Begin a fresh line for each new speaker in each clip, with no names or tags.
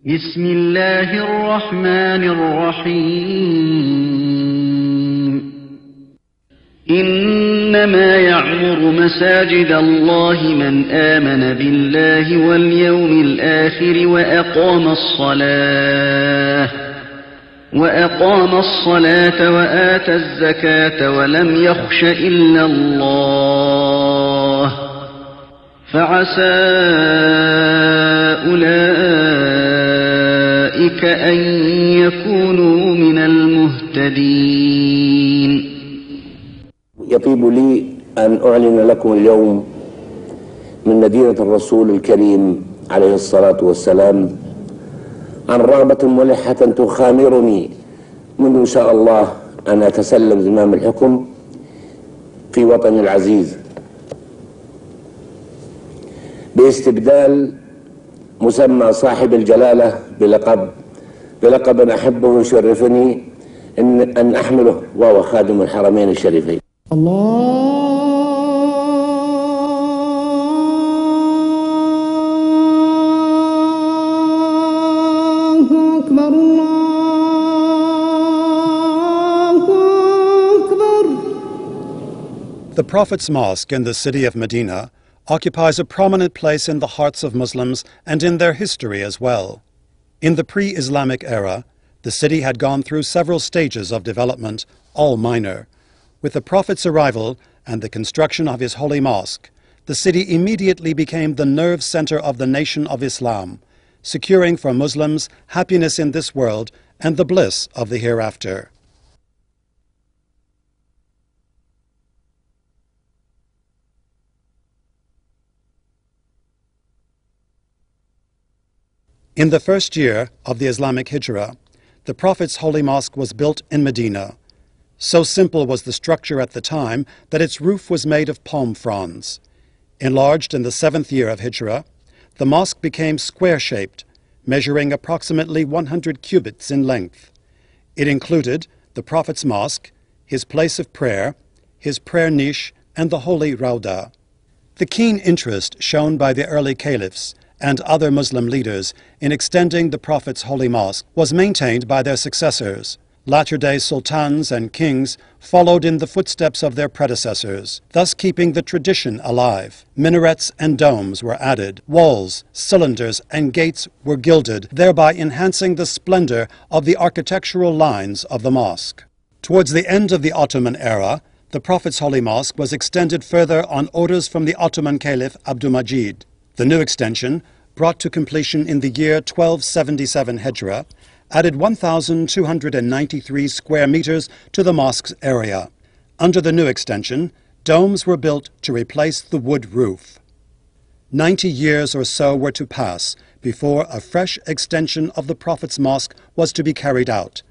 بسم الله الرحمن الرحيم إنما يعمر مساجد الله من آمن بالله واليوم الآخر وأقام الصلاة وآتى الزكاة ولم يخش إلا الله فعسى أولئك أن يكونوا من المهتدين.
يطيب لي أن أعلن لكم اليوم من مدينة الرسول الكريم عليه الصلاة والسلام عن رغبة ملحة تخامرني منذ إن شاء الله أن أتسلم زمام الحكم في وطني العزيز باستبدال مسمى صاحب الجلالة بلقب أحبه ويشرفني أن أحمله وهو خادم الحرمين الشريفين.
الله أكبر الله أكبر.
The Prophet's Mosque in the city of Medina occupies a prominent place in the hearts of Muslims and in their history as well. In the pre-Islamic era, the city had gone through several stages of development, all minor. With the Prophet's arrival and the construction of his holy mosque, the city immediately became the nerve center of the nation of Islam, securing for Muslims happiness in this world and the bliss of the hereafter. In the first year of the Islamic Hijrah, the Prophet's holy mosque was built in Medina. So simple was the structure at the time that its roof was made of palm fronds. Enlarged in the 7th year of Hijrah, the mosque became square-shaped, measuring approximately 100 cubits in length. It included the Prophet's mosque, his place of prayer, his prayer niche, and the holy Rauda. The keen interest shown by the early caliphs and other Muslim leaders in extending the Prophet's holy mosque was maintained by their successors. Latter-day sultans and kings followed in the footsteps of their predecessors, thus keeping the tradition alive. Minarets and domes were added, walls, cylinders, and gates were gilded, thereby enhancing the splendor of the architectural lines of the mosque. Towards the end of the Ottoman era, the Prophet's holy mosque was extended further on orders from the Ottoman Caliph Abdulmajid. The new extension, brought to completion in the year 1277 Hijrah, added 1,293 square meters to the mosque's area. Under the new extension, domes were built to replace the wood roof. 90 years or so were to pass before a fresh extension of the Prophet's mosque was to be carried out,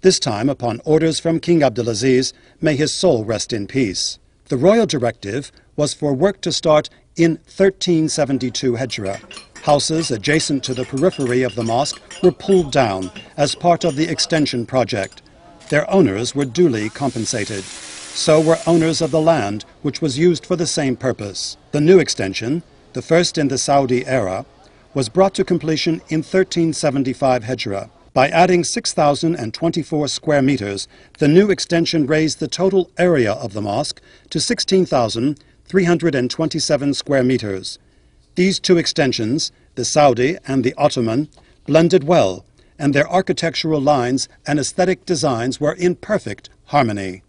this time upon orders from King Abdulaziz, may his soul rest in peace. The royal directive was for work to start in 1372 Hijrah. Houses adjacent to the periphery of the mosque were pulled down as part of the extension project. Their owners were duly compensated. So were owners of the land which was used for the same purpose. The new extension, the first in the Saudi era, was brought to completion in 1375 Hijrah. By adding 6,024 square meters, the new extension raised the total area of the mosque to 16,327 square meters. These two extensions, the Saudi and the Ottoman, blended well, and their architectural lines and aesthetic designs were in perfect harmony.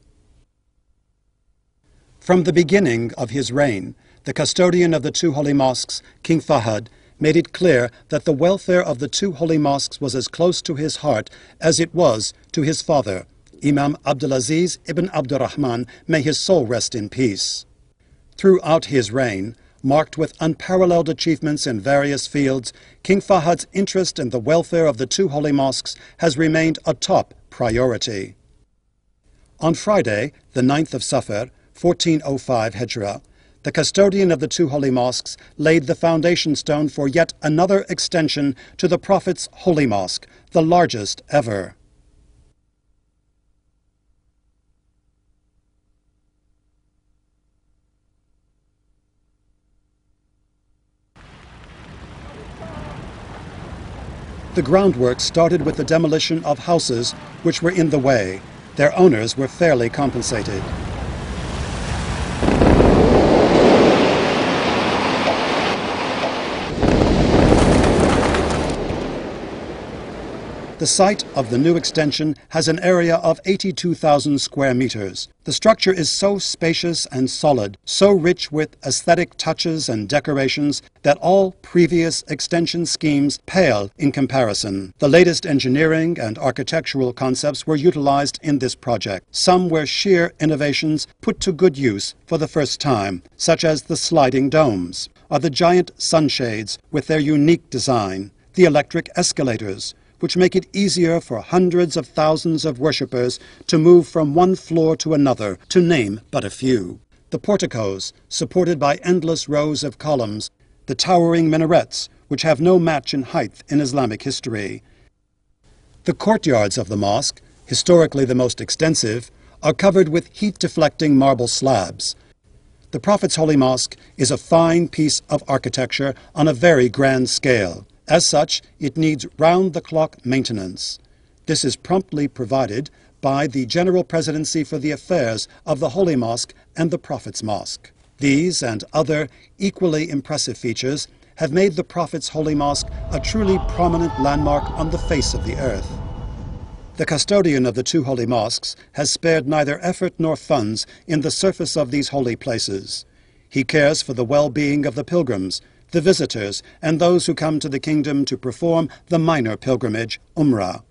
From the beginning of his reign, the custodian of the two holy mosques, King Fahd, made it clear that the welfare of the two holy mosques was as close to his heart as it was to his father, Imam Abdulaziz ibn Abdurrahman, may his soul rest in peace. Throughout his reign, marked with unparalleled achievements in various fields, King Fahd's interest in the welfare of the two holy mosques has remained a top priority. On Friday, the 9th of Safar, 1405 Hijrah, the custodian of the two holy mosques laid the foundation stone for yet another extension to the Prophet's holy mosque, the largest ever. The groundwork started with the demolition of houses which were in the way. Their owners were fairly compensated. The site of the new extension has an area of 82,000 square meters. The structure is so spacious and solid, so rich with aesthetic touches and decorations, that all previous extension schemes pale in comparison. The latest engineering and architectural concepts were utilized in this project. Some were sheer innovations put to good use for the first time, such as the sliding domes, or the giant sunshades with their unique design, the electric escalators, which make it easier for hundreds of thousands of worshippers to move from one floor to another, to name but a few. The porticos, supported by endless rows of columns, the towering minarets, which have no match in height in Islamic history. The courtyards of the mosque, historically the most extensive, are covered with heat-deflecting marble slabs. The Prophet's Holy Mosque is a fine piece of architecture on a very grand scale. As such, it needs round-the-clock maintenance. This is promptly provided by the General Presidency for the Affairs of the Holy Mosque and the Prophet's Mosque. These and other equally impressive features have made the Prophet's Holy Mosque a truly prominent landmark on the face of the earth. The custodian of the two holy mosques has spared neither effort nor funds in the service of these holy places. He cares for the well-being of the pilgrims, the visitors, and those who come to the kingdom to perform the minor pilgrimage, Umrah.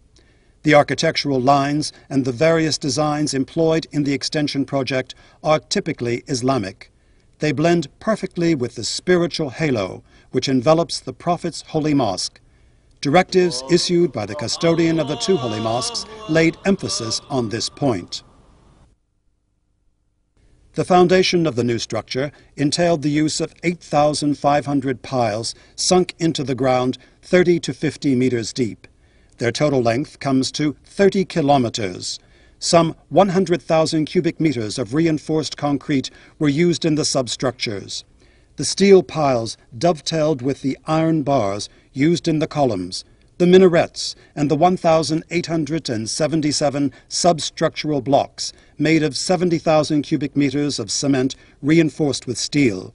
The architectural lines and the various designs employed in the extension project are typically Islamic. They blend perfectly with the spiritual halo which envelops the Prophet's Holy Mosque. Directives issued by the custodian of the two holy mosques laid emphasis on this point. The foundation of the new structure entailed the use of 8,500 piles sunk into the ground 30 to 50 meters deep. Their total length comes to 30 kilometers. Some 100,000 cubic meters of reinforced concrete were used in the substructures. The steel piles dovetailed with the iron bars used in the columns, the minarets, and the 1,877 substructural blocks made of 70,000 cubic meters of cement reinforced with steel.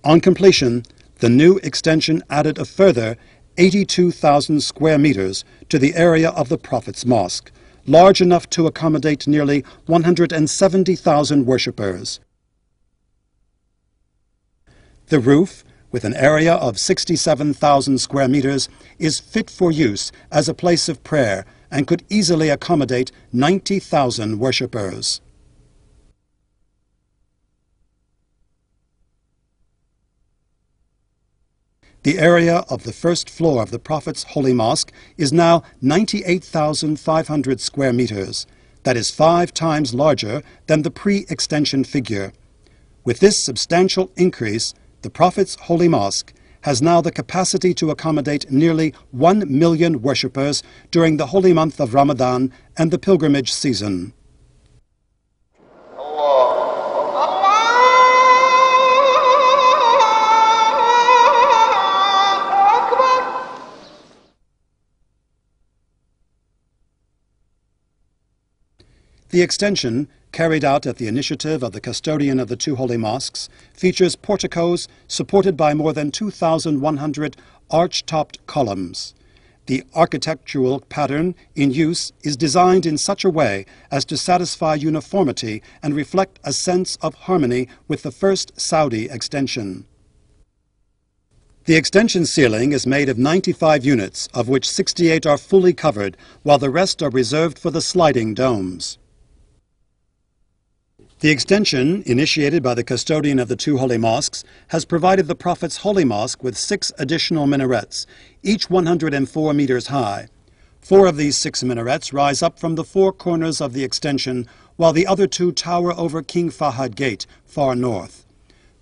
On completion, the new extension added a further 82,000 square meters to the area of the Prophet's Mosque, large enough to accommodate nearly 170,000 worshippers. The roof, with an area of 67,000 square meters, is fit for use as a place of prayer and could easily accommodate 90,000 worshippers. The area of the first floor of the Prophet's Holy Mosque is now 98,500 square meters. That is 5 times larger than the pre-extension figure. With this substantial increase, the Prophet's Holy Mosque has now the capacity to accommodate nearly 1 million worshippers during the holy month of Ramadan and the pilgrimage season. The extension, carried out at the initiative of the custodian of the two holy mosques, features porticos supported by more than 2,100 arch-topped columns. The architectural pattern in use is designed in such a way as to satisfy uniformity and reflect a sense of harmony with the first Saudi extension. The extension ceiling is made of 95 units, of which 68 are fully covered, while the rest are reserved for the sliding domes. The extension, initiated by the custodian of the two holy mosques, has provided the Prophet's Holy Mosque with 6 additional minarets, each 104 meters high. 4 of these 6 minarets rise up from the 4 corners of the extension, while the other 2 tower over King Fahad Gate, far north.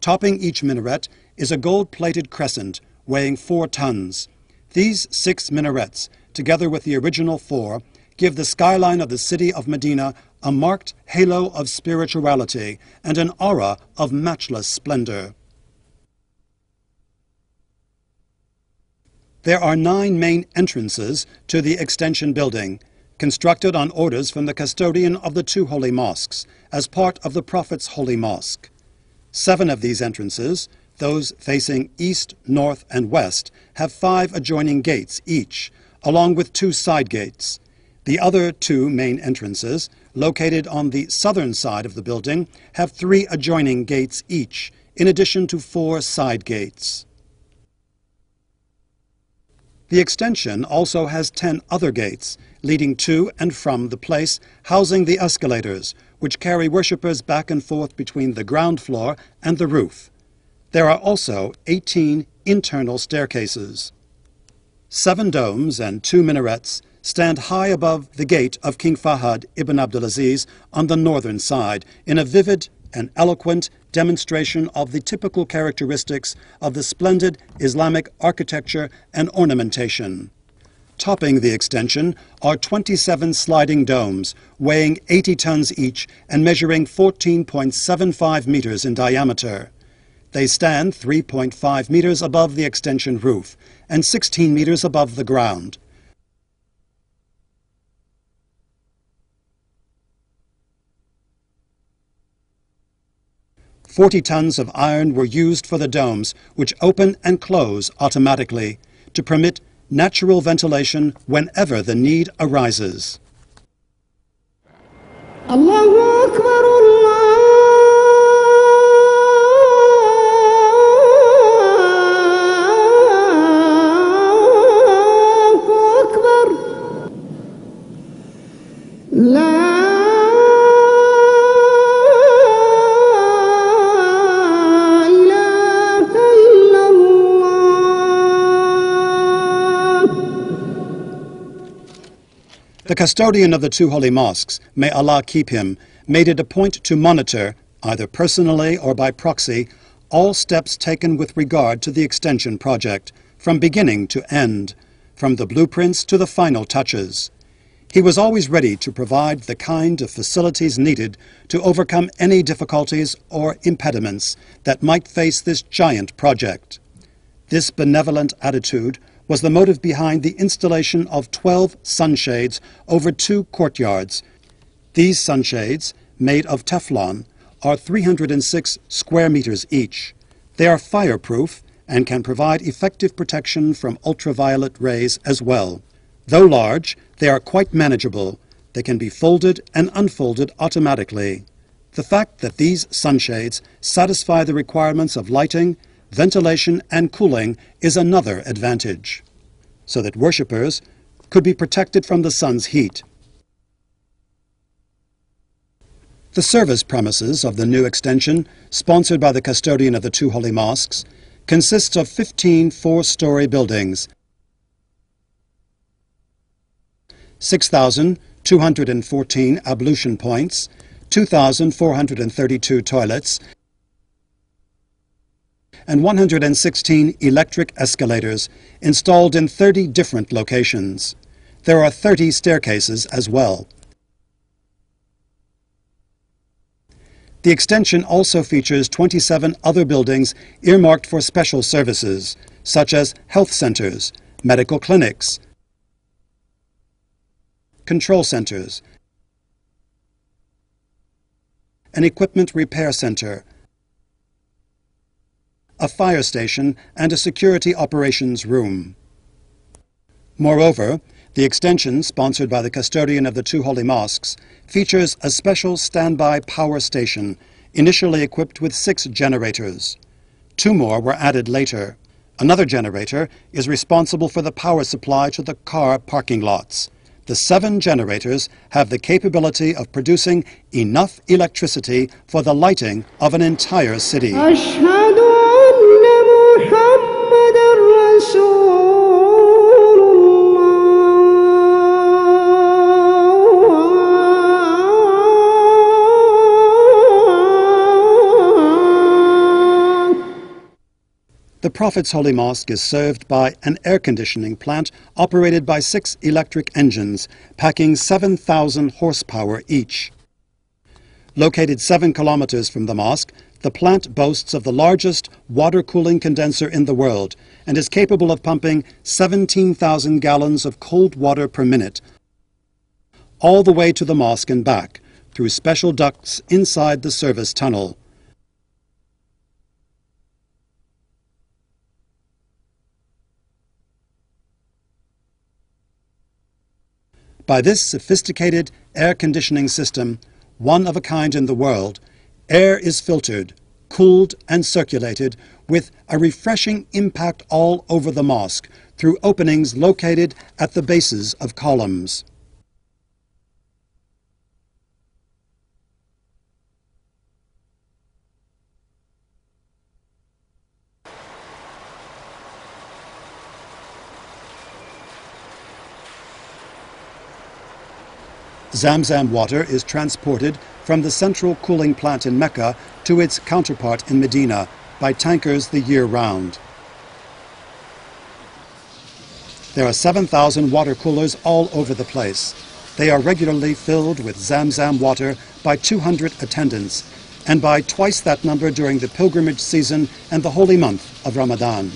Topping each minaret is a gold-plated crescent weighing 4 tons. These 6 minarets, together with the original 4, give the skyline of the city of Medina a marked halo of spirituality and an aura of matchless splendor. There are 9 main entrances to the extension building, constructed on orders from the custodian of the 2 holy mosques, as part of the Prophet's holy mosque. 7 of these entrances, those facing east, north, and west, have 5 adjoining gates each, along with 2 side gates. The other 2 main entrances, located on the southern side of the building, have 3 adjoining gates each, in addition to 4 side gates. The extension also has 10 other gates, leading to and from the place housing the escalators, which carry worshippers back and forth between the ground floor and the roof. There are also 18 internal staircases. 7 domes and 2 minarets stand high above the gate of King Fahd ibn Abdulaziz on the northern side, in a vivid and eloquent demonstration of the typical characteristics of the splendid Islamic architecture and ornamentation. Topping the extension are 27 sliding domes, weighing 80 tons each and measuring 14.75 meters in diameter. They stand 3.5 meters above the extension roof and 16 meters above the ground. "40 tons of iron were used for the domes, which open and close automatically to permit natural ventilation whenever the need arises."
Allahu Akbar, Allahu Akbar. La
The custodian of the 2 holy mosques, may Allah keep him, made it a point to monitor, either personally or by proxy, all steps taken with regard to the extension project, from beginning to end, from the blueprints to the final touches. He was always ready to provide the kind of facilities needed to overcome any difficulties or impediments that might face this giant project. This benevolent attitude was the motive behind the installation of 12 sunshades over 2 courtyards. These sunshades, made of Teflon, are 306 square meters each. They are fireproof and can provide effective protection from ultraviolet rays as well. Though large, they are quite manageable. They can be folded and unfolded automatically. The fact that these sunshades satisfy the requirements of lighting, ventilation, and cooling is another advantage, so that worshippers could be protected from the sun's heat. The service premises of the new extension, sponsored by the custodian of the 2 holy mosques, consists of 15 4-story buildings, 6,214 ablution points, 2,432 toilets, and 116 electric escalators installed in 30 different locations. There are 30 staircases as well. The extension also features 27 other buildings earmarked for special services, such as health centers, medical clinics, control centers, an equipment repair center, a fire station, and a security operations room. Moreover, the extension, sponsored by the custodian of the 2 holy mosques, features a special standby power station, initially equipped with 6 generators. 2 more were added later. Another generator is responsible for the power supply to the car parking lots. The 7 generators have the capability of producing enough electricity for the lighting of an entire city.
أشهد أن محمدًا رسول الله.
The Prophet's Holy Mosque is served by an air conditioning plant operated by 6 electric engines, packing 7,000 horsepower each. Located 7 kilometers from the mosque, the plant boasts of the largest water cooling condenser in the world and is capable of pumping 17,000 gallons of cold water per minute, all the way to the mosque and back, through special ducts inside the service tunnel. By this sophisticated air conditioning system, one of a kind in the world, air is filtered, cooled and circulated with a refreshing impact all over the mosque through openings located at the bases of columns. Zamzam water is transported from the central cooling plant in Mecca to its counterpart in Medina by tankers the year round. There are 7,000 water coolers all over the place. They are regularly filled with Zamzam water by 200 attendants and by twice that number during the pilgrimage season and the holy month of Ramadan.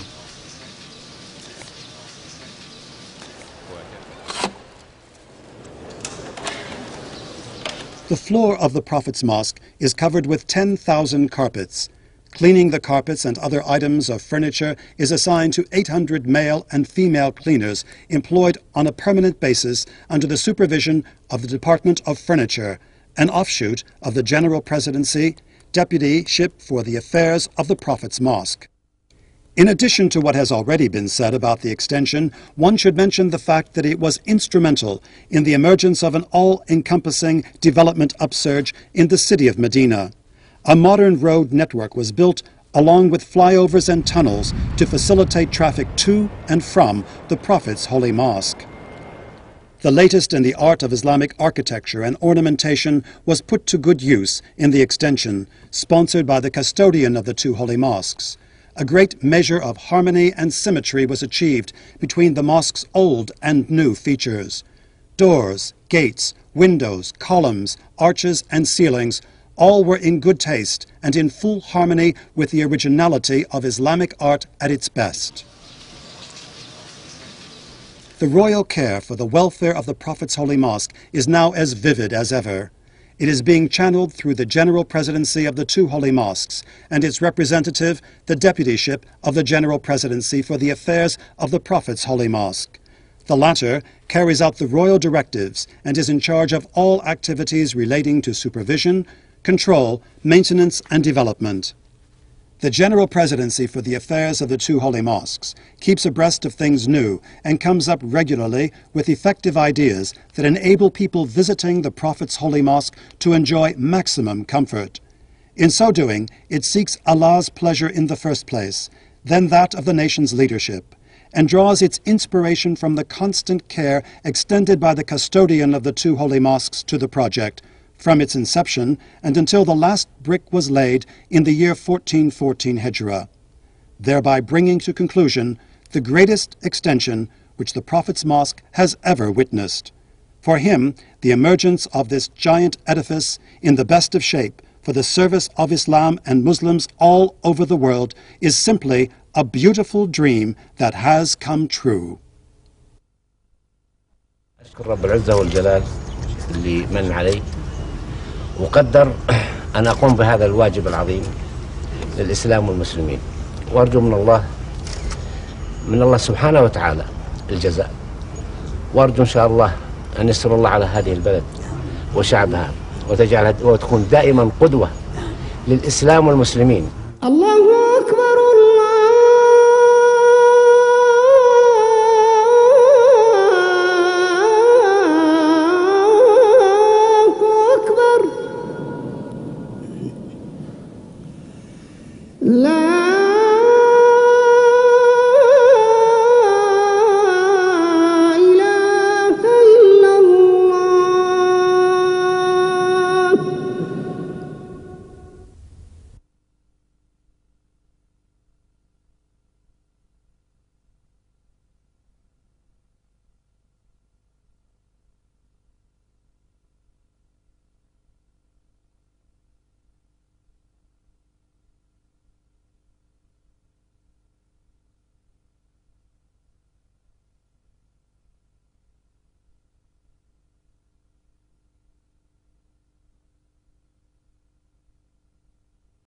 The floor of the Prophet's Mosque is covered with 10,000 carpets. Cleaning the carpets and other items of furniture is assigned to 800 male and female cleaners employed on a permanent basis under the supervision of the Department of Furniture, an offshoot of the General Presidency, Deputyship for the Affairs of the Prophet's Mosque. In addition to what has already been said about the extension, one should mention the fact that it was instrumental in the emergence of an all-encompassing development upsurge in the city of Medina. A modern road network was built along with flyovers and tunnels to facilitate traffic to and from the Prophet's Holy Mosque. The latest in the art of Islamic architecture and ornamentation was put to good use in the extension, sponsored by the custodian of the two holy mosques. A great measure of harmony and symmetry was achieved between the mosque's old and new features. Doors, gates, windows, columns, arches, and ceilings all were in good taste and in full harmony with the originality of Islamic art at its best. The royal care for the welfare of the Prophet's Holy Mosque is now as vivid as ever. It is being channeled through the General Presidency of the two holy mosques and its representative, the Deputyship of the General Presidency for the Affairs of the Prophet's Holy Mosque. The latter carries out the royal directives and is in charge of all activities relating to supervision, control, maintenance, and development. The General Presidency for the Affairs of the two holy mosques keeps abreast of things new and comes up regularly with effective ideas that enable people visiting the Prophet's Holy Mosque to enjoy maximum comfort. In so doing, it seeks Allah's pleasure in the first place, then that of the nation's leadership, and draws its inspiration from the constant care extended by the custodian of the two holy mosques to the project, from its inception and until the last brick was laid in the year 1414 Hijrah, thereby bringing to conclusion the greatest extension which the Prophet's Mosque has ever witnessed. For him, the emergence of this giant edifice in the best of shape for the service of Islam and Muslims all over the world is simply a beautiful dream that has come true.
أشكر رب العزة والجلال اللي من علي وقدر أن أقوم بهذا الواجب العظيم للإسلام والمسلمين، وأرجو من الله سبحانه وتعالى الجزاء، وأرجو إن شاء الله أن يسر الله على هذه البلد وشعبها وتكون دائما قدوة للإسلام والمسلمين.
الله أكبر.